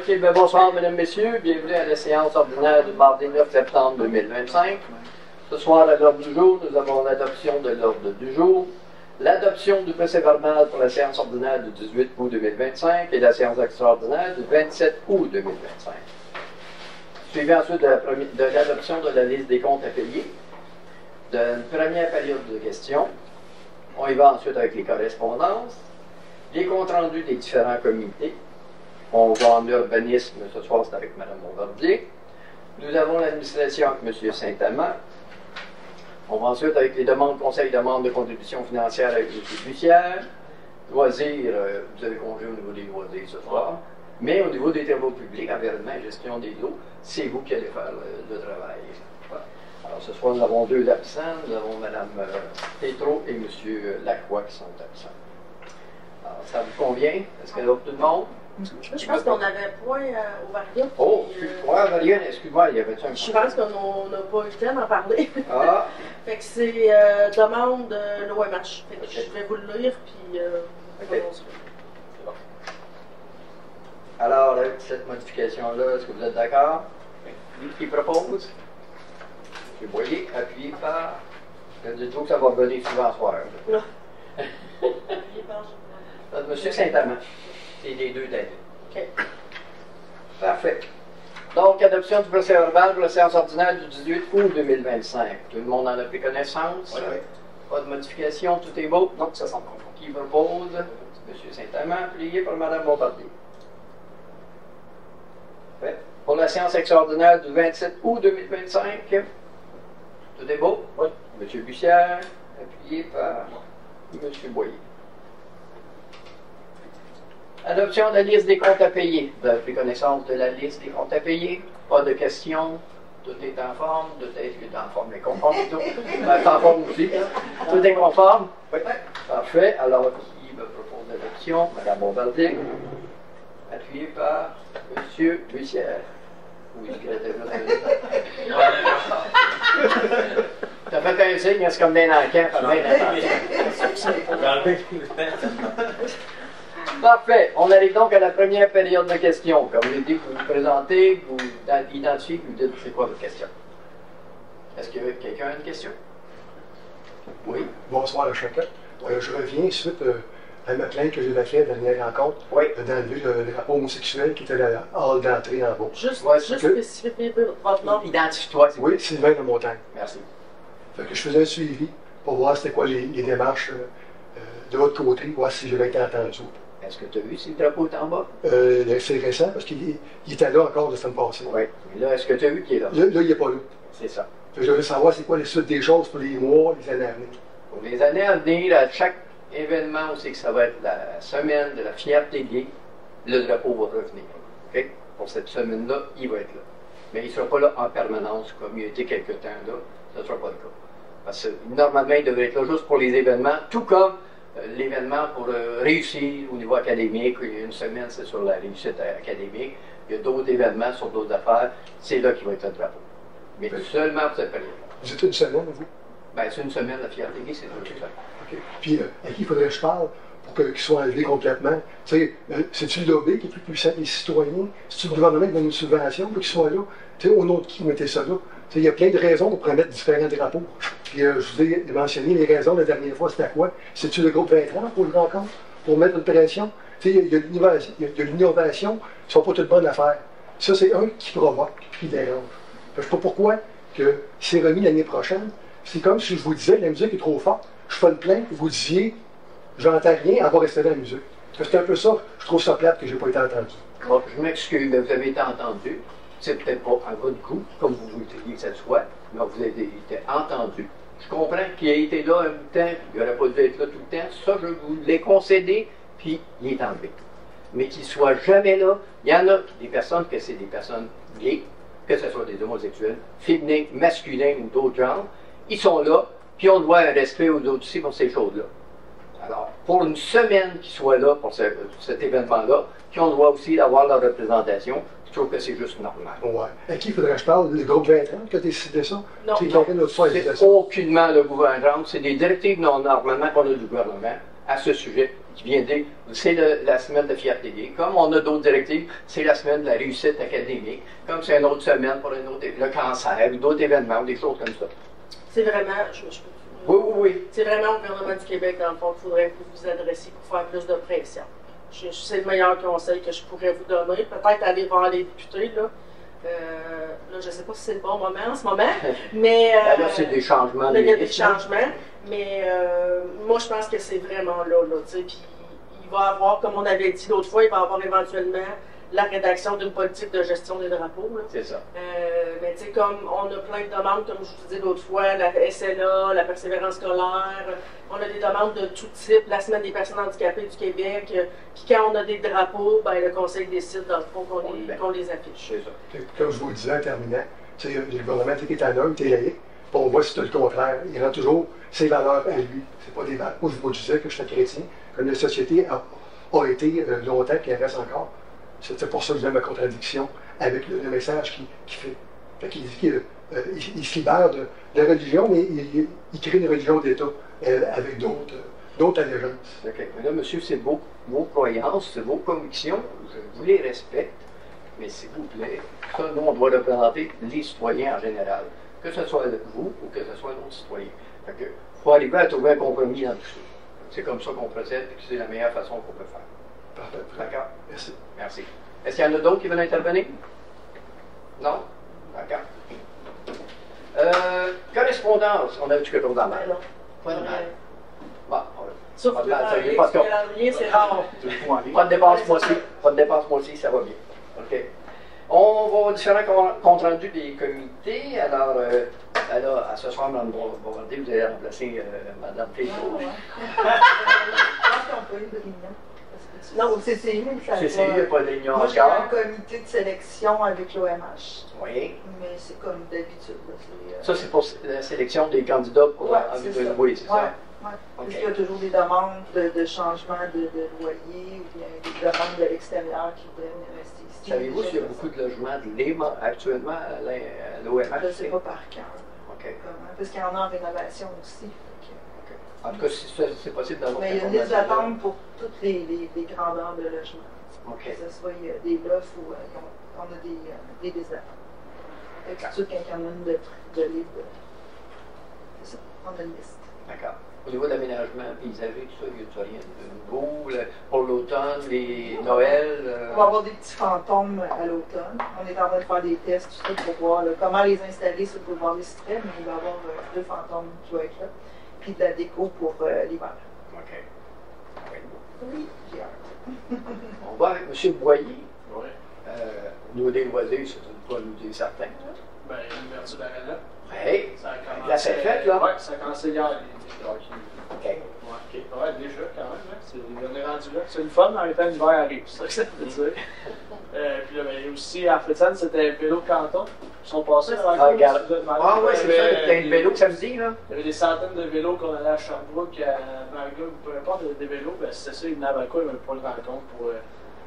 OK, ben bonsoir, mesdames, messieurs. Bienvenue à la séance ordinaire du mardi 9 septembre 2025. Ce soir, à l'ordre du jour, nous avons l'adoption de l'ordre du jour, l'adoption du procès-verbal pour la séance ordinaire du 18 août 2025 et la séance extraordinaire du 27 août 2025. Suivi ensuite de l'adoption de la liste des comptes à payer, d'une première période de questions. On y va ensuite avec les correspondances, les comptes rendus des différents comités. On va en urbanisme, ce soir c'est avec Mme Bombardier. Nous avons l'administration avec M. Saint-Amand. On va ensuite avec les demandes, conseil demandes de contribution financière avec M. Bussière. Loisirs, vous avez congé au niveau des loisirs ce soir. Mais au niveau des travaux publics, environnement et gestion des eaux, c'est vous qui allez faire le travail. Voilà. Alors ce soir, nous avons deux absents. Nous avons Mme Tétrault et M. Lacroix qui sont absents. Alors, ça vous convient? Est-ce qu'il y a tout le monde? Je pense qu'on avait point au Varia. Oh, excuse-moi, Varia, excuse-moi, il y avait un... Je pense qu'on n'a pas eu le temps d'en parler. Ah! Fait que c'est demande de l'OMH. Fait que je vais vous le lire, puis on va se Bon. Alors, avec cette modification-là, est-ce que vous êtes d'accord? Qui propose? M. Boyer, appuyé par... Dites-vous que ça va venir souvent ce soir. Non. M. Saint-Amand. C'est les deux d'avis. OK. Parfait. Donc, adoption du procès-verbal pour la séance ordinaire du 18 août 2025. Tout le monde en a pris connaissance? Oui. Pas de modification, tout est beau? Non, ça semble conforme. Qui propose? M. Saint-Amand, plié par Mme Bombardier. Parfait. Pour la séance extraordinaire du 27 août 2025, tout est beau? Oui. M. Bussière, appuyé par M. Boyer. Adoption de la liste des comptes à payer. Vous avez pris connaissance de la liste des comptes à payer. Pas de questions. Tout est en forme. Tout est en forme. Mais conforme et tout. En forme aussi. Tout est conforme? Oui. Parfait. Alors, qui me propose l'adoption? Mme Bombardier. Appuyé par M. Bussière. Oui, je t'as fait un signe, c'est comme des encans. Parfait. On arrive donc à la première période de questions. Comme je l'ai dit, vous vous présentez, vous identifiez, vous dites c'est quoi votre question. Est-ce que quelqu'un a une question? Oui. Bonsoir à chacun. Je reviens suite à ma plainte que j'ai faite à la dernière rencontre d'enlever le rapport homosexuel qui était à la hall d'entrée en bas. Juste que... spécifier votre nom. Identifie-toi. Oui, Sylvain de Montagne. Merci. Fait que je faisais un suivi pour voir c'était quoi les démarches de l'autre côté, voir si j'avais été entendu. Est-ce que tu as vu si le drapeau est en bas? C'est récent parce qu'il était là encore la semaine passée. Oui. Mais là, est-ce que tu as vu qu'il est là? Là, il n'est pas là. C'est ça. Fait que je voulais savoir c'est quoi les suites des choses pour les mois, les années à venir. Pour les années à venir, à chaque événement, on sait que ça va être la semaine de la fierté gay, le drapeau va revenir. OK? Pour cette semaine-là, il va être là. Mais il ne sera pas là en permanence, comme il a été quelque temps là. Ce ne sera pas le cas. Parce que normalement, il devrait être là juste pour les événements, tout comme l'événement pour réussir au niveau académique. Il y a une semaine, c'est sur la réussite académique. Il y a d'autres événements sur d'autres affaires. C'est là qu'il va être le drapeau. Mais seulement pour cette période. Vous êtes une semaine, vous? Bien, c'est une semaine, la fierté gay, c'est ça. OK. Puis, à qui il faudrait que je parle pour qu'il soit enlevé complètement? Tu sais, c'est-tu le lobby qui est plus puissant que les citoyens? C'est-tu le gouvernement qui donne une subvention pour qu'il soit là? Tu sais, au nom de qui vous mettez ça là? Il y a plein de raisons pour mettre différents drapeaux. Puis je vous ai mentionné les raisons la dernière fois, c'était quoi? C'est-tu le groupe 2030 pour le rencontre? Pour mettre une pression? Il y a de l'innovation qui ne sont pas toutes bonnes à faire. Ça, c'est un qui provoque, qui dérange. Je ne sais pas pourquoi que c'est remis l'année prochaine. C'est comme si je vous disais, la musique est trop forte, je fais une plainte, vous disiez, j'entends rien, elle va rester dans la musique. C'est un peu ça, je trouve ça plate que je n'ai pas été entendu. Bon, je m'excuse, mais vous avez été entendu. C'est peut-être pas à votre goût, comme vous voudriez que ça soit, mais vous avez été entendu. Je comprends qu'il a été là un bout de temps, il n'aurait pas dû être là tout le temps. Ça, je vous l'ai concédé, puis il est enlevé. Mais qu'il ne soit jamais là, il y en a des personnes que c'est des personnes gays, que ce soit des homosexuels, féminins, masculins ou d'autres genres, ils sont là, puis on doit un respect aux autres aussi pour ces choses-là. Alors, pour une semaine qu'ils soient là, pour cet événement-là, puis on doit aussi avoir leur représentation, trouve que c'est juste normal. Ouais. À qui faudrait que je parle? Le groupe 2030 qui a décidé ça? Non. C'est qui ont fait notre fois C'est ça. aucunement le gouvernement, c'est des directives normalement qu'on a du gouvernement à ce sujet, qui vient dire, c'est la semaine de fierté gay. Comme on a d'autres directives, c'est la semaine de la réussite académique. Comme c'est une autre semaine pour le cancer, ou d'autres événements, ou des choses comme ça. C'est vraiment, Oui, oui, oui. c'est vraiment au gouvernement du Québec, dans le fond, qu'il faudrait que vous vous adressiez pour faire plus de pression. C'est le meilleur conseil que je pourrais vous donner. Peut-être aller voir les députés, là. Là, je ne sais pas si c'est le bon moment en ce moment, mais... Ben là, c'est des changements. Là, il y a des changements, mais moi, je pense que c'est vraiment là, tu sais, puis il va y avoir, comme on avait dit l'autre fois, il va y avoir éventuellement la rédaction d'une politique de gestion des drapeaux, là. C'est ça. Mais tu sais, comme on a plein de demandes, comme je vous disais l'autre fois, la SLA, la persévérance scolaire, on a des demandes de tout type, la Semaine des personnes handicapées du Québec, puis quand on a des drapeaux, ben, le Conseil décide, dans le fond, qu'on les affiche. C'est ça. Comme je vous le disais en terminant, tu sais, le gouvernement est à neutre, est laïque. Pour moi, c'est le contraire. Il rend toujours ses valeurs à lui. C'est pas des valeurs. Moi, je vous disais que je suis chrétien, que notre société a été longtemps et qu'elle reste encore. C'est pour ça que je ma contradiction avec le message qu'il fait. Fait qu'il dit qu'il se libère de la religion, mais il crée une religion d'État avec d'autres allégeances. Okay. Là, monsieur, c'est vos croyances, c'est vos convictions, je vous les respecte, mais s'il vous plaît, ça, nous, on doit représenter les citoyens en général, que ce soit vous ou que ce soit un autre citoyen. Fait que, faut arriver à trouver un compromis dans tout ça. C'est comme ça qu'on procède et que c'est la meilleure façon qu'on peut faire. Parfait. D'accord? Merci. Merci. Est-ce qu'il y en a d'autres qui veulent intervenir? Non? D'accord. Correspondance. On a-tu quelque chose dans la main? Non. Pas de mal. Bon, Sauf pas que de mal, ça y est, le parce que- calendrier, c'est rare. pas de dépense moi aussi. Pas de dépense moi aussi, ça va bien. OK. On va aux différents comptes rendus des comités. Alors, à ce soir, Mme Bovardé, vous allez remplacer Mme Péto. Non, au CCI, ça C'est il n'y a pas de réunion Moi, j'ai un encore. comité de sélection avec l'OMH, Oui. mais c'est comme d'habitude. là, Ça, c'est pour la sélection des candidats pour Ouais, envie c'est de ça. louer, c'est ça? Ouais. Ok. Parce qu'il y a toujours des demandes de changement de loyer ou bien des demandes de l'extérieur qui viennent rester ici. Savez-vous s'il y a beaucoup de logements libres actuellement à l'OMH? Je ne sais pas par cœur. OK. Comment, parce qu'il y en a en rénovation aussi. En tout cas, si c'est possible d'avoir Mais il y a une liste d'attente pour toutes les grandeurs de logements. OK. Que ce soit des lofts ou on a des listes d'attente. Fait que tout de suite, quand il y en a une de libre, c'est ça, on a une liste. D'accord. Au niveau de l'aménagement paysager, tout ça, il n'y a rien de nouveau? Pour l'automne, les Noël? On va avoir des petits fantômes à l'automne. On est en train de faire des tests, tout ça, pour voir comment les installer sur le boulevard des Cyprès, mais il va y avoir 2 fantômes qui vont être là. Puis de la déco pour l'hiver. OK. Oui, j'ai hâte. On va avec M. Boyer. Oui. Au niveau des loisirs, c'est une fois nous dire certain. Ben, l'ouverture d'arena. Oui. Ça a commencé. Là, c'est fait, là? Oui, ça a commencé hier, les hockey. OK. Ouais, ouais, déjà, quand même, hein. On est rendu là. C'est une fun, mais en même temps, l'hiver arrive, c'est ça que ça veut dire. Puis là, ben, aussi, à Frétane, c'était vélo canton. Ils sont passés à la Regarde. Ah oui, c'est ça, il y a plein de vélos samedi, là. Il y avait des centaines de vélos qu'on allait à Sherbrooke, à Magog, peu importe, des vélos, ben c'était ça, ils venaient à Valco, ils avaient pas de rencontre pour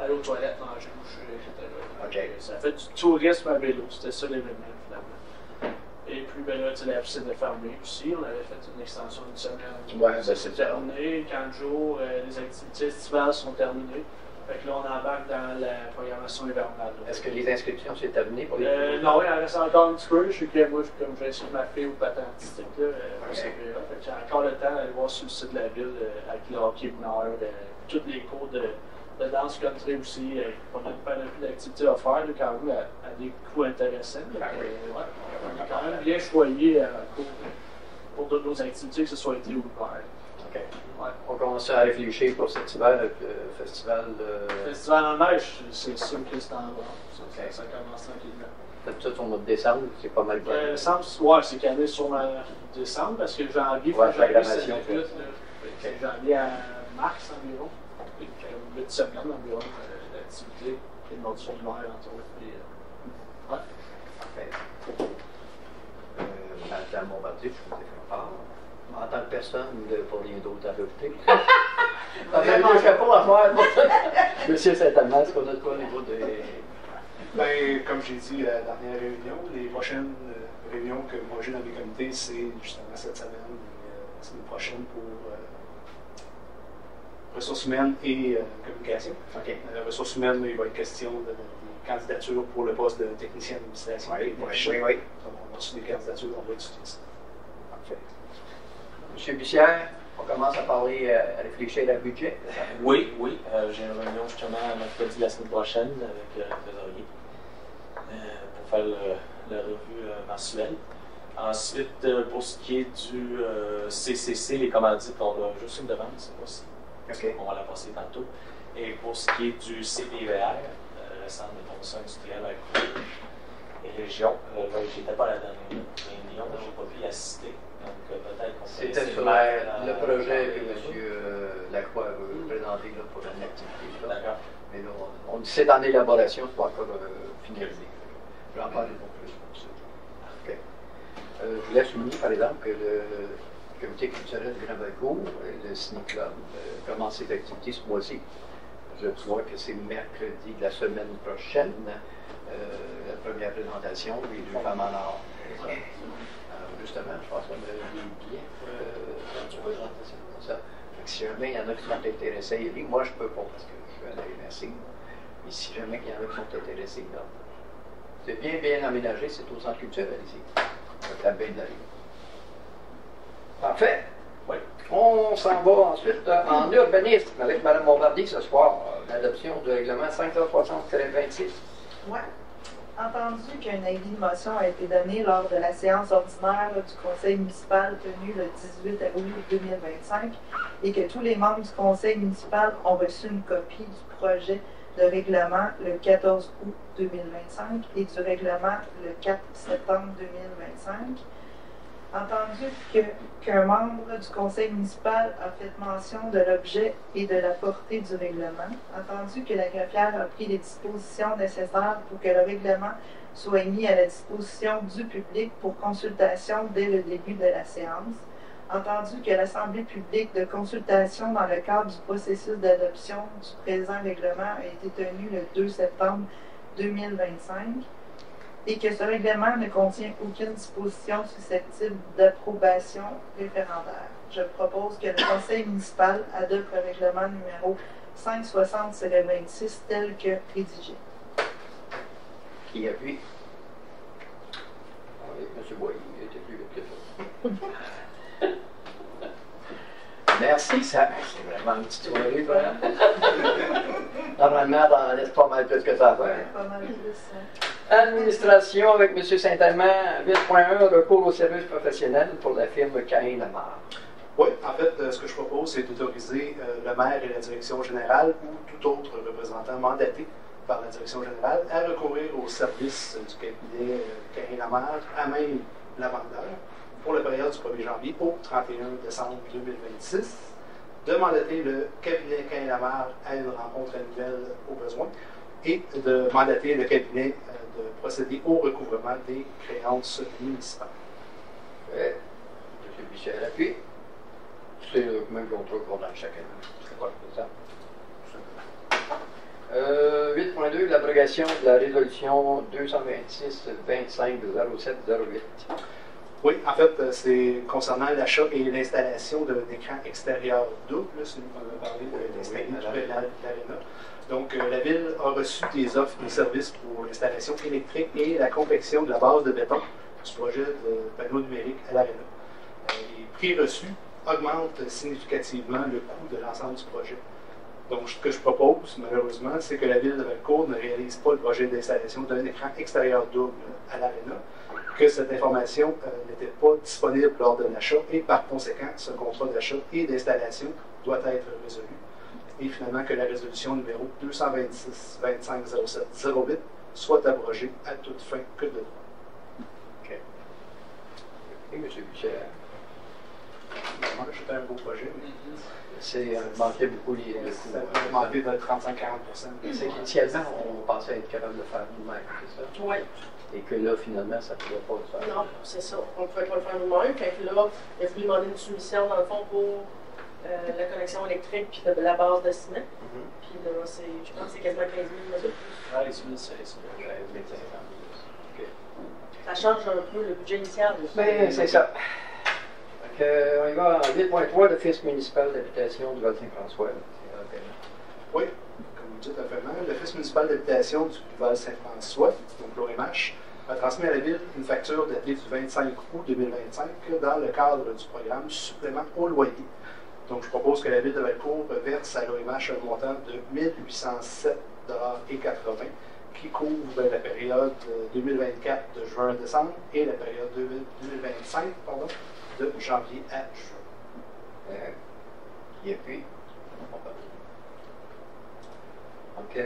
aller aux toilettes, manger, coucher, etc. OK. Ça fait du tourisme à vélo, c'était ça l'événement finalement. Et puis ben là, la piscine est fermée aussi, on avait fait une extension d'une semaine. Ouais, ça, c'est terminé, 15 jours, les activités estivales sont terminées. Fait que là, on embarque dans la programmation hivernale. Est-ce que les inscriptions s'est terminées pour les Non, il en reste encore un petit peu. Je sais que moi, comme j'ai inscrit ma fille au patin artistique, là, Okay. j'ai encore le temps d'aller voir sur le site de la ville avec le hockey mineur, tous les cours de danse country aussi. On a pas plus d'activités à faire, là, quand même, à des coûts intéressants. Là, ouais, on est quand même bien choyé pour toutes nos activités, que ce soit été ou hiver. OK. Ouais. On commence à réfléchir pour cet hiver avec le festival. Le festival en neige, c'est sûr que c'est en bas. Okay. Ça commence tranquillement. Peut-être ça au mois de décembre, c'est pas mal calme. Décembre, ouais, c'est calé sur décembre parce que janvier, Ouais, février, programmation, c'est le 8, c'est janvier à mars environ. Donc, 8 semaines environ d'activité et de mode sur l'hiver, entre autres. Puis, ouais. Parfait. Madame Bombardier, je vous ai fait part. En tant que personne, il n'y a pas rien d'autre à rajouter. Je ne sais pas à faire. Monsieur Saint-Amand, est-ce qu'on a de quoi au niveau des. Ben, comme j'ai dit à la dernière réunion, les prochaines réunions que moi j'ai dans mes comités, c'est justement cette semaine et la semaine prochaine pour ressources humaines et communication. Ressources humaines, il va être question de candidatures pour le poste de technicien d'administration. Oui. Donc, on a reçu des candidatures, on va étudier ça. Parfait. Monsieur Bussière, on commence à parler, à réfléchir à le budget. Oui. J'ai une réunion justement mercredi la semaine prochaine avec le trésorier pour faire la revue mensuelle. Ensuite, pour ce qui est du CCC, les commandites, on a juste une demande, c'est pas si. On va la passer tantôt. Et pour ce qui est du CDVR, le Centre de promotion industrielle avec et Région, j'étais pas à la dernière réunion, je n'ai pas pu y assister. Donc peut-être qu'on peut C'était sur le projet que M. Lacroix veut présenter là, pour une activité. D'accord. Mais là, c'est en élaboration, c'est pas encore finalisé. Je vais en parler non plus pour ça. Okay. Je voulais souligner, par exemple, que le comité culturel de Grand-Valcourt, le Ciné Club, commence ses activités ce mois-ci. Je crois que c'est mercredi de la semaine prochaine, la première présentation, les deux femmes en or. Justement, je pense qu'on a des billets pour la présentation comme ça. Donc, si jamais il y en a qui sont intéressés, moi je peux pas parce que je suis à la MRC, mais si jamais il y en a qui sont intéressés, c'est bien aménagé, c'est au centre culturel ici, avec la baie de la rive. Parfait. Oui. On s'en va ensuite en urbanisme avec Mme Bombardier ce soir, l'adoption du règlement 560-26. Oui. Entendu qu'un avis de motion a été donné lors de la séance ordinaire du conseil municipal tenue le 18 avril 2025 et que tous les membres du conseil municipal ont reçu une copie du projet de règlement le 14 août 2025 et du règlement le 4 septembre 2025. Entendu qu'un membre du conseil municipal a fait mention de l'objet et de la portée du règlement, entendu que la greffière a pris les dispositions nécessaires pour que le règlement soit mis à la disposition du public pour consultation dès le début de la séance, entendu que l'Assemblée publique de consultation dans le cadre du processus d'adoption du présent règlement a été tenue le 2 septembre 2025, et que ce règlement ne contient aucune disposition susceptible d'approbation référendaire. Je propose que le conseil municipal adopte le règlement numéro 560-26 tel que rédigé. Qui appuie? Oui, M. Boyer, il était plus vite que ça. Merci, ça. C'est vraiment une petite soirée, toi. Normalement, t'en laisses pas mal plus que ça à faire. Pas mal plus, Administration avec M. Saint-Amand, 8.1, recours aux services professionnels pour la firme Cain Lamar. Oui, en fait, ce que je propose, c'est d'autoriser le maire et la direction générale ou tout autre représentant mandaté par la direction générale à recourir aux services du cabinet Cain Lamar à même la vendeur pour la période du 1er janvier au 31 décembre 2026, de mandater le cabinet Cain Lamar à une rencontre annuelle au besoin et de mandater le cabinet de procéder au recouvrement des créances municipales. M. Michel appuie. C'est le même contrat qu'on a chaque année. C'est ça. 8.2, l'abrogation de la résolution 226-25-07-08. Oui, en fait, c'est concernant l'achat et l'installation d'un écran extérieur double, celui qu'on a parlé de l'Arena. Donc, la Ville a reçu des offres de services pour l'installation électrique et la confection de la base de béton du projet de panneau numérique à l'Arena. Les prix reçus augmentent significativement le coût de l'ensemble du projet. Donc, ce que je propose, malheureusement, c'est que la Ville de Valcourt ne réalise pas le projet d'installation d'un écran extérieur double à l'Arena, que cette information n'était pas disponible lors de l'achat et par conséquent, ce contrat d'achat et d'installation doit être résolu. Et finalement, que la résolution numéro 226-25-07-08 soit abrogée à toute fin que de droit. OK. Et M. Bucher? C'était un beau projet, mais c'est manquait beaucoup les coûts. Ça a manqué de 35-40%. C'est qu'initialement, on pensait être capable de faire nous-mêmes, c'est ça? Oui. Et que là, finalement, ça ne pouvait pas le faire. Non, c'est ça. On ne pouvait pas le faire nous-mêmes. Fait que là, il a fallu demander une soumission, dans le fond, pour la connexion électrique puis la base de ciment. Puis là, je pense que c'est quasiment 15 000 de plus. 13 500. Ça change un peu le budget initial. Ben, c'est ça. On y va en 8.3, l'Office municipal d'habitation du Val-Saint-François. Oui, comme vous dites parfaitement, l'Office municipal d'habitation du Val-Saint-François, donc l'OMH, a transmis à la Ville une facture datée du 25 août 2025 dans le cadre du programme Supplément au loyer. Donc, je propose que la Ville de Valcourt verse à l'OMH un montant de 1 807,80 $ qui couvre la période 2024 de juin à décembre et la période 2025 de janvier à juin. Qui appuie? OK.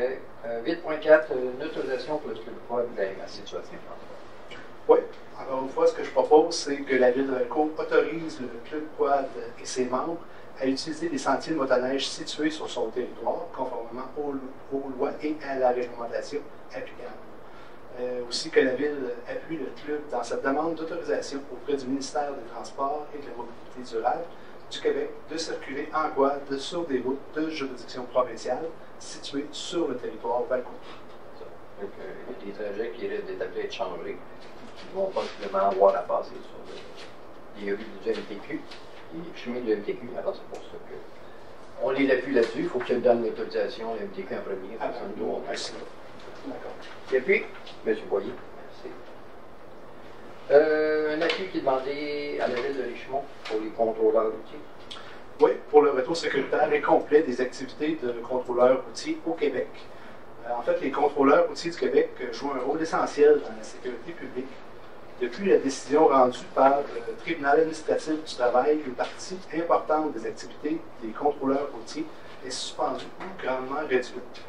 8.4, une autorisation pour le club quad de la MRC de Saint-François. Oui. Encore une fois, ce que je propose, c'est que la Ville de Valcourt autorise le club quad et ses membres à utiliser des sentiers de motoneige situés sur son territoire, conformément aux lois et à la réglementation applicable. Aussi que la Ville appuie le club dans sa demande d'autorisation auprès du ministère des Transports et de la Mobilité durable du Québec de circuler en quad sur des routes de juridiction provinciale situées sur le territoire valcourt. Donc, il y a des trajets qui risquent d'être changés, qui ne vont pas simplement avoir à passer sur les rues du MTQ, les chemins du MTQ. Alors, c'est pour ça qu'on les appuie là-dessus. Il faut qu'ils donnent l'autorisation, le MTQ en premier. Merci. D'accord. Et puis, M. Boyer, merci. Un appui qui est demandé à la Ville de Richemont pour les contrôleurs routiers. Oui, pour le retour sécuritaire et complet des activités de contrôleurs routiers au Québec. En fait, les contrôleurs routiers du Québec jouent un rôle essentiel dans la sécurité publique. Depuis la décision rendue par le Tribunal administratif du travail, une partie importante des activités des contrôleurs routiers est suspendue ou grandement réduite.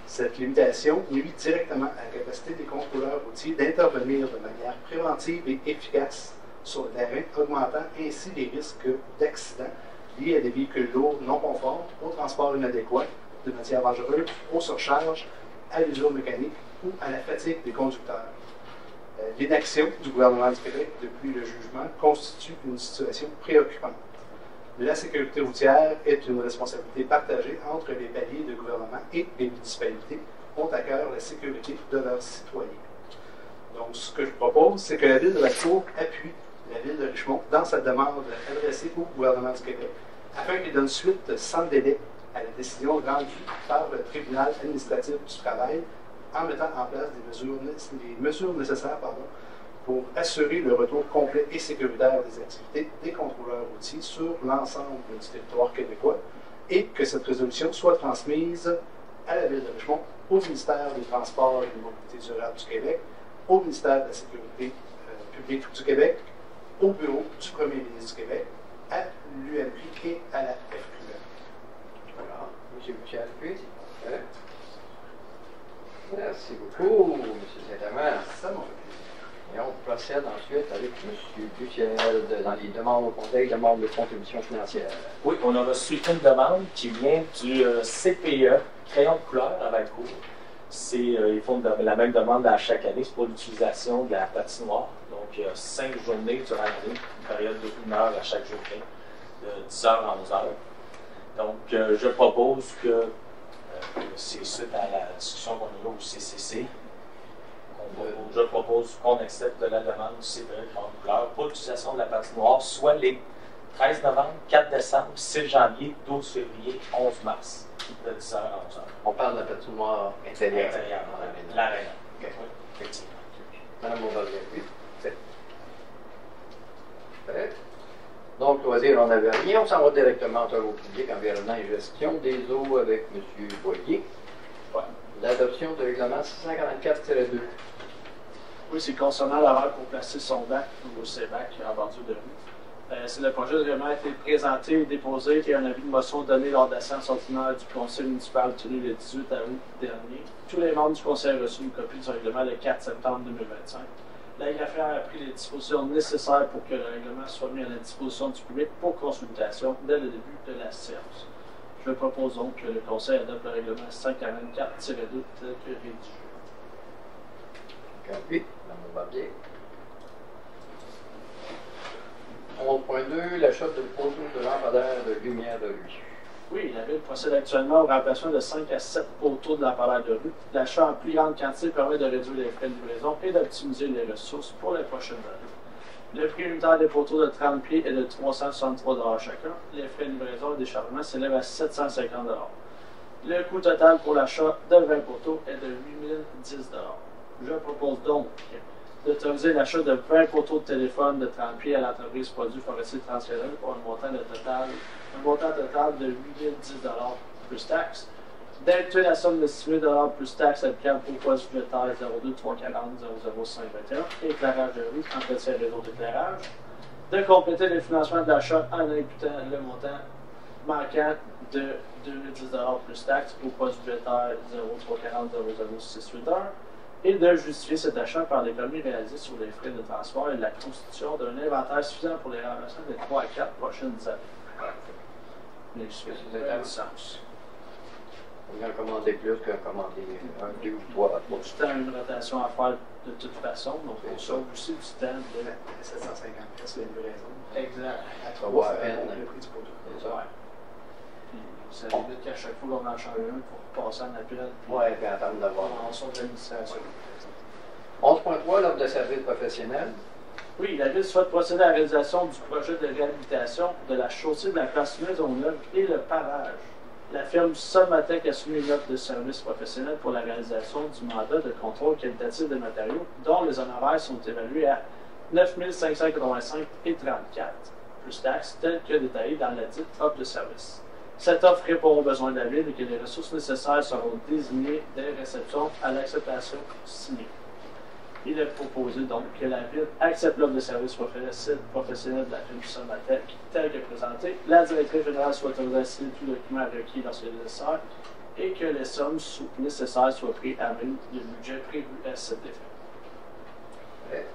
Cette limitation nuit directement à la capacité des contrôleurs routiers d'intervenir de manière préventive et efficace sur le terrain, augmentant ainsi les risques d'accidents liés à des véhicules lourds non conformes, au transport inadéquat de matières dangereuses, aux surcharges, à l'usure mécanique ou à la fatigue des conducteurs. L'inaction du gouvernement du Québec depuis le jugement constitue une situation préoccupante. La sécurité routière est une responsabilité partagée entre les paliers de gouvernement et les municipalités ont à cœur la sécurité de leurs citoyens. Donc, ce que je propose, c'est que la Ville de Valcourt appuie la Ville de Richemont dans sa demande adressée au gouvernement du Québec afin qu'il donne suite sans délai à la décision rendue par le Tribunal administratif du travail en mettant en place des mesures nécessaires pour assurer le retour complet et sécuritaire des activités des contrôleurs routiers sur l'ensemble du territoire québécois et que cette résolution soit transmise à la Ville de Richemont, au ministère des Transports et de la Mobilité durable du Québec, au ministère de la Sécurité publique du Québec, au bureau du Premier ministre du Québec, à l'UMP et à la FQM. Voilà. M. Boucher, merci beaucoup, M. Saint-Amand. Ça m'a fait Et on procède ensuite avec M. Buchel dans les demandes au Conseil, demandes de contribution financière. Oui, on a reçu une demande qui vient du CPE, Crayon de couleur à Valcourt. Ils font la même demande à chaque année, c'est pour l'utilisation de la patinoire. Donc, il y a 5 journées durant l'année, une période de 1 heure à chaque journée, de 10h à 11h. Donc, je propose que, c'est suite à la discussion qu'on a eue au CCC, je propose qu'on accepte la demande du CPE Crayon de couleur pour l'utilisation de la patinoire, soit les 13 novembre, 4 décembre, 6 janvier, 12 février, 11 mars, de 10h à 11h. On parle de la patinoire intérieure. L'aréna. Okay. Oui, effectivement. Madame Beauvallier, oui. Fait. Donc, loisir, on n'avait rien. On s'en va directement en travaux publics, environnement et gestion des eaux avec M. Boyer. Ouais. L'adoption du règlement 644-2. Oui, c'est concernant l'horaire pour placer son bac au CEBAC en bordure de rue. C'est le projet de règlement a été présenté et déposé et un avis de motion donné lors de la séance ordinaire du conseil municipal tenue le 18 août dernier. Tous les membres du conseil ont reçu une copie du règlement le 4 septembre 2025. La greffière a pris les dispositions nécessaires pour que le règlement soit mis à la disposition du public pour consultation dès le début de la séance. Je propose donc que le conseil adopte le règlement 544-2 tel que rédigé. Oui, Madame Beauvallier. 11.2, l'achat de poteaux de lampadaires de lumière de rue. Oui, la Ville procède actuellement au remplacement de 5 à 7 poteaux de lampadaires de rue. L'achat en plus grande quantité permet de réduire les frais de livraison et d'optimiser les ressources pour les prochaines années. Le prix unitaire des poteaux de 30 pieds est de 363 chacun. Les frais de livraison et déchargement s'élèvent à 750 Le coût total pour l'achat de 20 poteaux est de 8010 Je propose donc d'autoriser l'achat de 20 poteaux de téléphone de 30 pieds à l'entreprise Produits forestiers transférés pour un montant total de 8010 plus taxes, d'inclure la somme de 6 000 plus taxes applicable au poste budgétaire 02 340 00521, éclairage de rue, entretien réseau d'éclairage, de compléter le financement de l'achat en imputant le montant manquant de 2010 plus taxes au poste budgétaire 0340 00681 et de justifier cet achat par l'économie réalisée sur les frais de transport et la constitution d'un inventaire suffisant pour les remplacements des 3 à 4 prochaines années. Mais je fais du sens. On va en commander plus qu'en commander 1, 2 ou 3. Bon, du temps, une rotation à faire de toute façon, donc on sauve aussi du temps de 750 pièces de livraison. Exact. À Ça 3 vaut la peine. le prix du poteau. C'est ça. Puis ça évite qu'à chaque fois qu'on en change un pour passer en appel, puis Ouais, puis attendre d'avoir. on sauve l'administration. 11.3, l'offre de services professionnels. Oui, la Ville souhaite procéder à la réalisation du projet de réhabilitation de la chaussée de la place Maisonneuve et le pavage. La firme Solmatec a soumis une offre de service professionnel pour la réalisation du mandat de contrôle qualitatif des matériaux, dont les honoraires sont évalués à 9 585 et 34, plus taxes, telles que détaillées dans la dite offre de service. Cette offre répond aux besoins de la Ville et que les ressources nécessaires seront désignées dès réception à l'acceptation signée. Il est proposé donc que la Ville accepte l'offre de service professionnel de la firme Solmatec telle que présentée, la directrice générale soit autorisée à signer tout document requis lorsqu'il est nécessaire et que les sommes nécessaires soient prises à même le budget prévu à cet effet.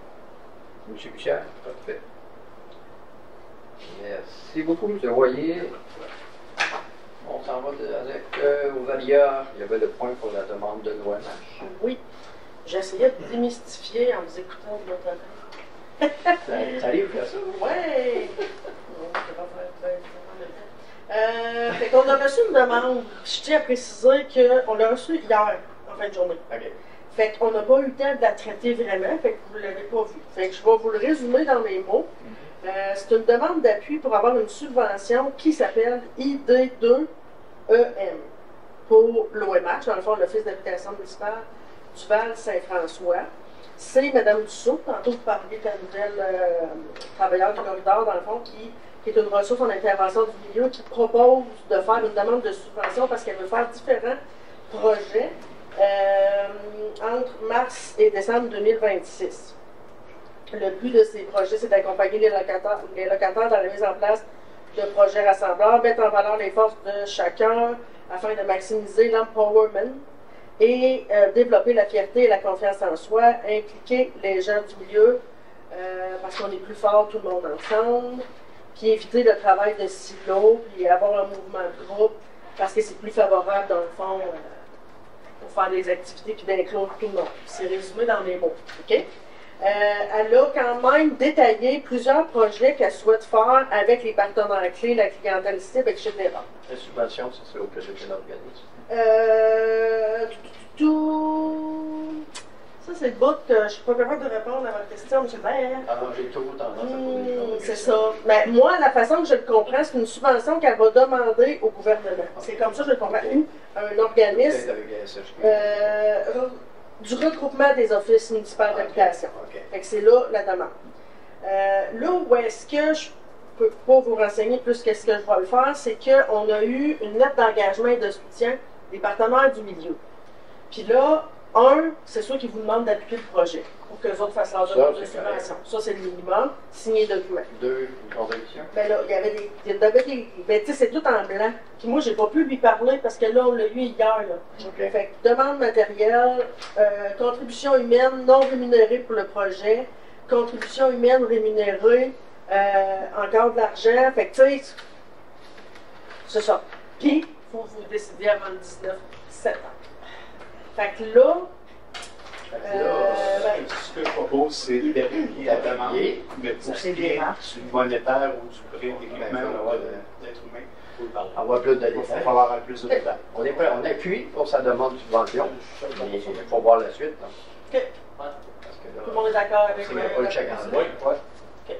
M. Bouchard, parfait. Merci beaucoup, M. Royer. On s'en va avec Ovalia. Il y avait le point pour la demande de l'OMH. Oui. J'essayais de démystifier en vous écoutant de l'autre côté. Ça arrive à ça? Ouais! Fait qu'on a reçu une demande. Je tiens à préciser qu'on l'a reçue hier, en fin de journée. OK. Fait qu'on n'a pas eu le temps de la traiter vraiment, fait que vous ne l'avez pas vue. Fait que je vais vous le résumer dans mes mots. C'est une demande d'appui pour avoir une subvention qui s'appelle ID2EM pour l'OMH, dans le fond, l'Office d'habitation municipale du Val-Saint-François. C'est Mme Dussault, tantôt vous parliez de la nouvelle travailleur du corridor, dans le fond, qui est une ressource en intervention du milieu, qui propose de faire une demande de subvention parce qu'elle veut faire différents projets entre mars et décembre 2026. Le but de ces projets, c'est d'accompagner les locataires dans la mise en place de projets rassembleurs, mettre en valeur les forces de chacun afin de maximiser l'empowerment et développer la fierté et la confiance en soi, impliquer les gens du milieu parce qu'on est plus fort tout le monde ensemble, puis éviter le travail de silo, puis avoir un mouvement de groupe parce que c'est plus favorable dans le fond pour faire des activités puis d'inclure tout le monde. C'est résumé dans mes mots. OK? Elle a quand même détaillé plusieurs projets qu'elle souhaite faire avec les partenaires clés, la clientèle cible, etc. La subvention, c'est au projet de l'organisme. Ça, c'est le bout que je ne suis pas capable de répondre à votre question, M. Baird. Alors, j'ai toujours tendance à poser des choses. C'est ça. Mais moi, la façon que je le comprends, c'est une subvention qu'elle va demander au gouvernement. C'est comme ça que je le comprends. Ou un organisme du regroupement des offices municipaux d'habitation. Fait que c'est là la demande. Là où est-ce que je ne peux pas vous renseigner plus que ce que je vais le faire, c'est qu'on a eu une lettre d'engagement et de soutien des partenaires du milieu. Puis là, c'est ceux qui vous demandent d'appuyer le projet pour que les autres fassent leur demande de subvention. Ça, c'est le minimum. Signer le document. Deux, une contribution. Ben là, il y avait des. Ben, tu sais, c'est tout en blanc. Puis moi, j'ai pas pu lui parler parce que là, on l'a eu hier. Là. Fait que demande matérielle, contribution humaine non rémunérée pour le projet, contribution humaine rémunérée, encore de l'argent. Fait que, tu sais, c'est ça. Puis, il faut vous décider avant le 19 septembre. Fait que là, Ce que que je propose, c'est d'appuyer la demande, mais pour ce qui est du monétaire ou du prêt d'équipement d'être humain. Avoir plus de Il va détails. falloir avoir plus de détails. On est prêt, on appuie pour sa demande de subvention, mais il faut voir la suite. Là. OK. Parce que Tout le là, monde est d'accord avec c'est pas le chèque en la blanc. Oui. OK.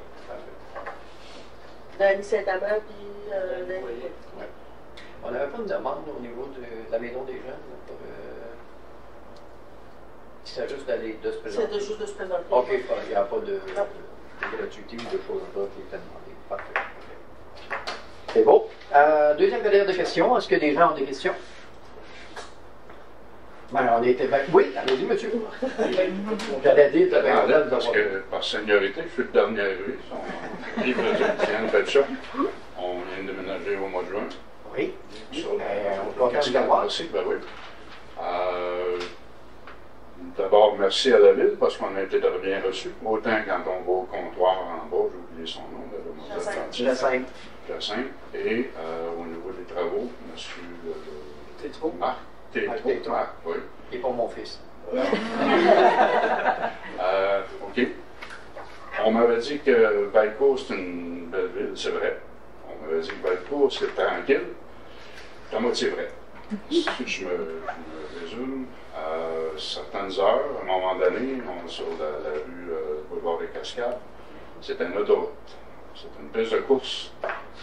Danny Saint-Amand, puis Danny. Ouais. On n'avait pas une demande au niveau de la maison des jeunes là, pour. C'est juste d'aller de se présenter. C'est juste de se présenter. OK, il n'y a pas de gratuité ou de choses là qui est demandé. Parfait. C'est beau. Deuxième période de questions. Est-ce que des gens ont des questions? Ben, on était bien. Oui, allez-y, monsieur. J'allais dire, tu avais un là, parce que par seniorité, je suis le dernier arrivé. On vient de faire ça. On vient de déménager au mois de juin. Oui. Sur on est content de le l'avoir. ben oui. D'abord, merci à la ville parce qu'on a été très bien reçus. Autant quand on va au comptoir en bas, j'ai oublié son nom, Jacinthe. Jacinthe. Et au niveau des travaux, monsieur Marc Tétro. Marc, oui. Et pour mon fils. OK. On m'avait dit que Valcourt, c'est une belle ville, c'est vrai. On m'avait dit que Valcourt, c'est tranquille. C'est à moitié vrai. Si je me résume, à certaines heures, à un moment donné, on est sur la rue Boulevard des Cascades, c'était une autoroute. C'était une piste de course.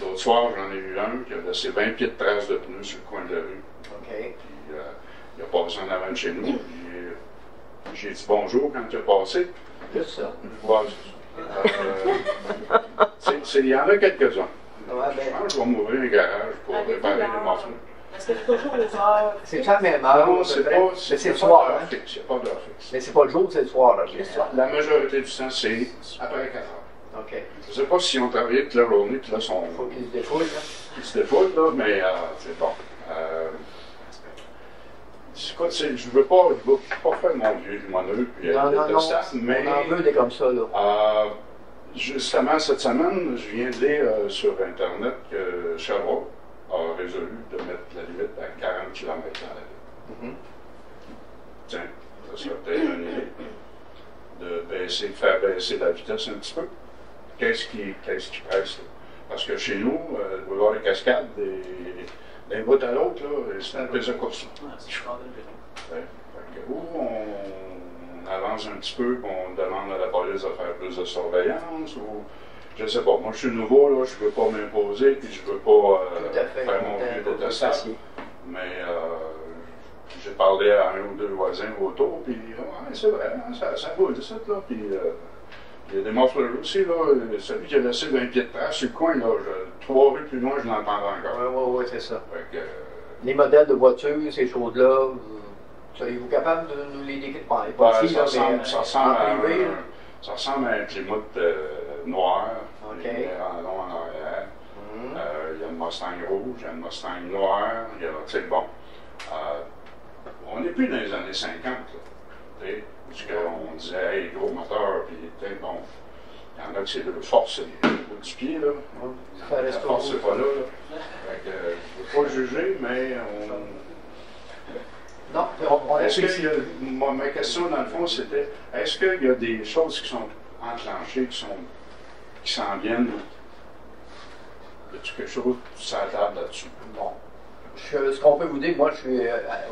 L'autre soir, j'en ai eu un qui a laissé 20 pieds de traces de pneus sur le coin de la rue. OK. Puis, il a passé en avant de chez nous. Puis, j'ai dit bonjour quand il a passé. Juste ça. Ouais, il y en a quelques-uns. Ouais, ben, Je pense que je vais m'ouvrir un garage pour réparer les morceaux. Est-ce que c'est toujours aux heures? c'est ça, mais non, c'est pas, mais c'est le soir. Hein? fixe. Il n'y a pas d'heure fixe. Mais c'est pas le jour, c'est le soir. Là, généralement. La majorité du temps, c'est après 4 heures. OK. Je ne sais pas si on travaille toute la journée, puis là, Il faut qu'il se défoule. Là. ils se défoulent, là, mais c'est bon. Je ne veux pas faire mon vieux limoneux, puis Non, staff, mais on en veut des comme ça. Là. justement, cette semaine, je viens de lire sur Internet que Sherbrooke a résolu de mettre la limite à 40 km dans la ville. Tiens, ça serait peut-être une idée de faire baisser la vitesse un petit peu. Qu'est-ce qui presse? Là? Parce que chez nous, le boulevard des Cascades, d'un bout à l'autre, c'est une piste de course. C'est super de Ouais. Fait que, ou on avance un petit peu, puis on demande à la police de faire plus de surveillance, ou je sais pas. Moi, je suis nouveau, là, je veux pas m'imposer, puis je veux pas Tout à fait. faire mon vieux de Facile. testable. Mais j'ai parlé à un ou deux voisins autour, puis ouais, c'est vrai, hein, ça roule, ça, là, puis il y a des morfleurs aussi, là. Celui qui a laissé 20 pieds de trace sur le coin, là, 3 rues plus loin, je l'entends encore. Oui, c'est ça. Fait que, Les modèles de voitures, ces choses-là, seriez-vous capable de nous les décrire? Bon, pas ici, ça là, ressemble, mais ça ressemble en privé, là. ça ressemble à un Plymouth noir, OK. il y a un long en arrière. Il y a une Mustang rouge, il y a une Mustang noire, il y a, tu sais, bon. On n'est plus dans les années 50, là. Tu sais, parce qu'on disait, hey, gros moteur, puis, tu sais, bon. Il y en a que c'est le force, c'est le bout du pied, là. Ça La reste force, c'est pas là, là. Fait que, je ne veux pas juger, mais Non, on est-ce apprécie. qu'il y a, ma question, dans le fond, c'était, est-ce qu'il y a des choses qui sont enclenchées, qui s'en viennent? Y a-t-il quelque chose sur la table là-dessus? Bon. Ce qu'on peut vous dire, moi, je suis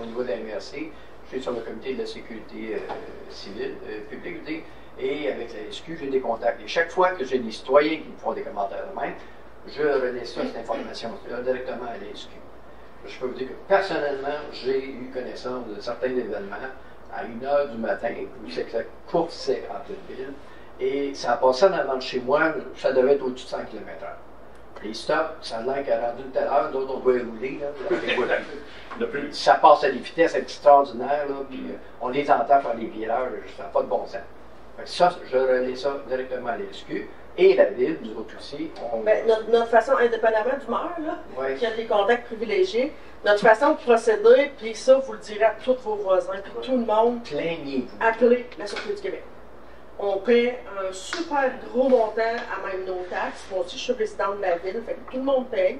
au niveau de la MRC, je suis sur le comité de la sécurité civile, publique, je dis, et avec la SQ, j'ai des contacts. Et chaque fois que j'ai des citoyens qui me font des commentaires de même, je relais ça, cette information-là, directement à la SQ. Je peux vous dire que personnellement, j'ai eu connaissance de certains événements à 1h du matin, où c'est que ça coursait en pleine ville, et ça a passé en avant de chez moi, ça devait être au-dessus de 100 km/h. Les stops, ça a l'air qu'à rendu tout à l'heure, d'autres on doit rouler, là. Ça passe à des vitesses extraordinaires, là, puis on les entend faire des virages, ça n'a pas de bon sens. Fait que ça, je relais ça directement à l'SQ. Et la ville, nous autres aussi, Notre façon, indépendamment du maire, là, Ouais. qui a des contacts privilégiés, notre façon de procéder, puis ça, vous le direz à tous vos voisins, puis tout le monde, plaignez-vous. appelez la Sûreté du Québec. On paie un super gros montant à même nos taxes. Moi aussi, je suis résidente de la ville, fait que tout le monde paye.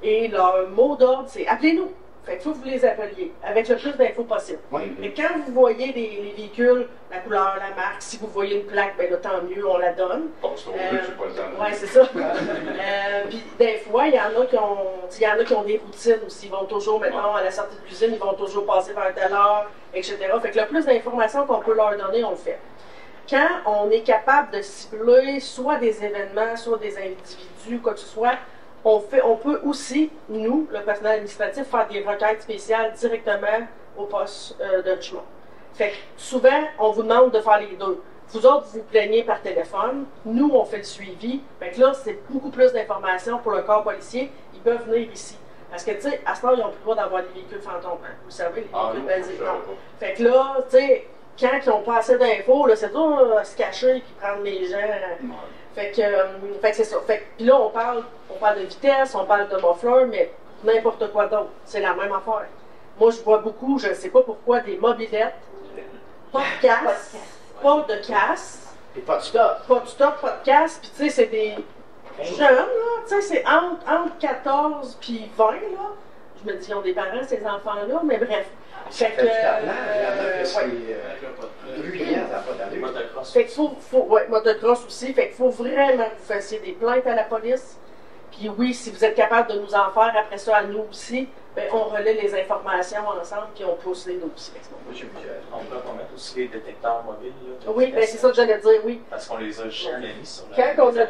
Et leur mot d'ordre, c'est appelez-nous. Fait qu'il faut que vous les appeliez avec le plus d'infos possible. Oui. Mais quand vous voyez les véhicules, la couleur, la marque, si vous voyez une plaque, ben là, tant mieux, on la donne. Bon, c'est vrai, c'est pas le temps. Oui, c'est ça. Puis des fois, il y en a qui ont des routines aussi. Ils vont toujours, maintenant, à la sortie de cuisine, ils vont toujours passer vers telle heure, etc. Fait que le plus d'informations qu'on peut leur donner, on le fait. Quand on est capable de cibler soit des événements, soit des individus, quoi que ce soit, on peut aussi, nous, le personnel administratif, faire des requêtes spéciales directement au poste de Richmond. Fait que souvent, on vous demande de faire les deux. Vous autres, vous plaignez par téléphone. Nous, on fait le suivi. Fait que là, c'est beaucoup plus d'informations pour le corps policier. Ils peuvent venir ici. Parce que, tu sais, à ce moment, ils n'ont plus le droit d'avoir des véhicules fantômes. Hein. Vous savez, les véhicules basiques. Fait que là, tu sais, quand ils n'ont pas assez d'infos, c'est dur se cacher et prendre les gens. Fait que c'est ça. Fait que, puis là, on parle de vitesse, on parle de muffler, mais n'importe quoi d'autre. C'est la même affaire. Moi, je vois beaucoup, je ne sais pas pourquoi, des mobylettes, pas de casse, pas de casse. Et pas de stop. Pas de stop, pas de casse. Puis tu sais, c'est des jeunes, là. Tu sais, c'est entre 14 puis 20, là. Je me dis, ils ont des parents, ces enfants-là, mais bref. Ça fait du talent. Il y en a que c'est bruyant, ça n'a pas d'allure. Motocross. Fait qu'il ouais, motocross aussi. Fait qu'il faut vraiment que vous fassiez des plaintes à la police. Puis oui, si vous êtes capable de nous en faire après ça à nous aussi, ben, on relaie les informations ensemble puis on pousse les dossiers. On peut mettre aussi les détecteurs mobiles. Là, Oui, ben c'est ça que j'allais dire, oui. Parce qu'on les a jamais mis sur Quand on a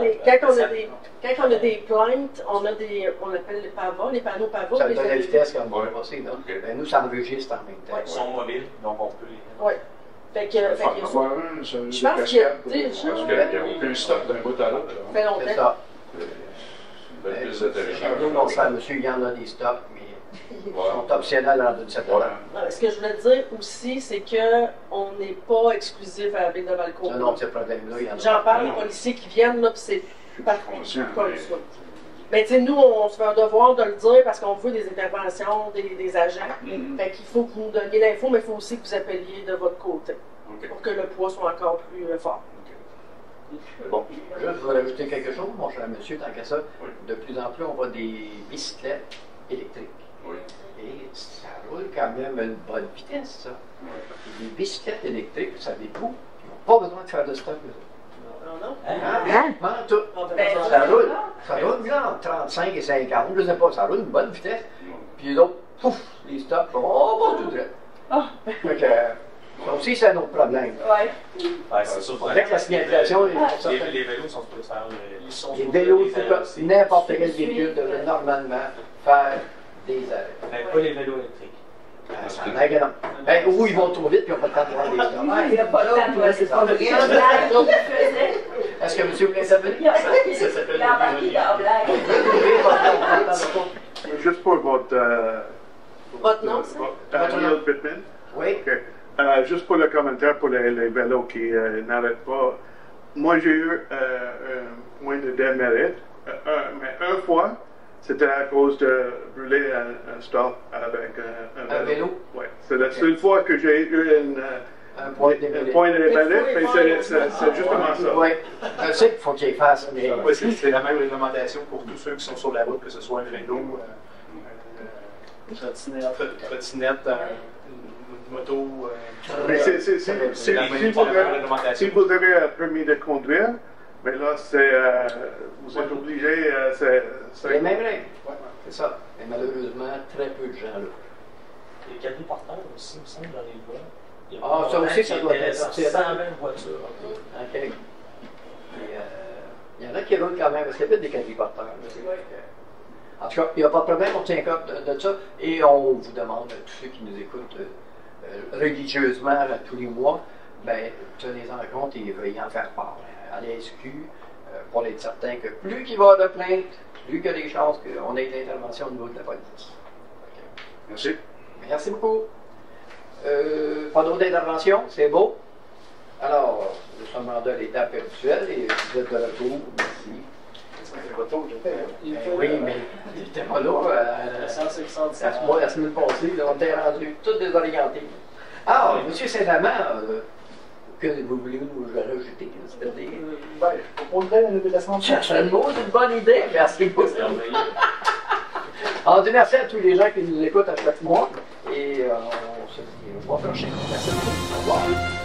des plaintes, on appelle les PAVA, les panneaux PAVA. Ça donne la vitesse quand on va passer. Ben, nous, ça enregistre en même temps. Ils sont mobiles, donc on peut les... Oui. Fait que, Je pense qu'il y a aucun stop d'un bout à l'autre. Ça fait longtemps. C'est ça. Nous, non, ça, monsieur, il y en a des stocks, mais ils sont optionnels dans une certaine heure. Ce que je voulais dire aussi, c'est qu'on n'est pas exclusif à la ville de Valcourt. Non, ce problème-là, il y en a. J'en parle aux policiers qui viennent, là, puis c'est partout comme ça. Mais tu sais, nous, on se fait un devoir de le dire parce qu'on veut des interventions des agents. Fait qu'il faut que vous nous donniez l'info, mais il faut aussi que vous appeliez de votre côté pour que le poids soit encore plus fort. Bon, je voudrais ajouter quelque chose, mon cher monsieur, tant qu'à ça. De plus en plus, on voit des bicyclettes électriques. Oui. Et ça roule quand même à une bonne vitesse, ça. Et les bicyclettes électriques, vous savez vous, ils n'ont pas besoin de faire de stop. Non? Pas tout. Ça roule bien entre 35 et 50, je ne sais pas, ça roule une bonne vitesse. Puis l'autre, pouf, les stops, oh, bon, tout droit. Donc, ça aussi, c'est un autre problème. Ouais, c'est sûr. Avec la signalisation, les vélos sont supposés faire les vélos, n'importe quel véhicule devrait normalement faire des arrêts. Mais pas les vélos électriques. C'est un agaçant. Ou ils vont trop vite puis ils n'ont pas le temps de voir des stops. Il n'y a pas l'autre, c'est pas vrai. Est-ce que monsieur voulait s'abonner? Ça s'appelle Juste pour votre nom, ça? Daniel Pittman. Oui. Okay. Juste pour le commentaire pour les vélos qui n'arrêtent pas. Moi, j'ai eu moins de démérite. Mais une fois, c'était à cause de brûler un stop avec un vélo. Oui. C'est la seule fois que j'ai eu un point de démérite. C'est justement ça. Oui. Je sais qu'il faut qu'il fasse. Mais... Oui, c'est la même réglementation pour tous ceux qui sont sur la route, que ce soit un vélo, une trottinette, moto. Mais si vous avez un permis de conduire, mais là, vous êtes obligé. C'est les mêmes règles. C'est ça. Mais malheureusement, très peu de gens là. Les quadriporteurs aussi, il me semble, dans les voies. Ah, ça aussi, ça doit être 120 voitures. OK. Il y en a qui roulent quand même, parce qu'il y a des quadriporteurs. En tout cas, il n'y a pas de problème, on tient compte de ça. Et on vous demande, tous ceux qui nous écoutent religieusement tous les mois, ben, tenez-en compte et veuillez en faire part. À la SQ, pour être certain que plus qu'il va y avoir de plaintes, plus qu'il y a des chances qu'on ait l'intervention au niveau de la police. Okay. Merci. Merci beaucoup. Pas d'autres interventions, c'est beau. Alors, nous sommes rendus à l'étape habituelle et vous êtes de retour. Merci. Oui, mais il n'était pas là. La semaine passée, on était rendus tous désorientés. Alors, M. Saint-Amand, que vous voulez nous rajouter? C'est-à-dire. Je proposerais le déplacement de cherche un mot, c'est une bonne idée. Merci beaucoup. On dit merci à tous les gens qui nous écoutent à chaque mois. Et on se dit au mois prochain. Merci beaucoup. Au revoir.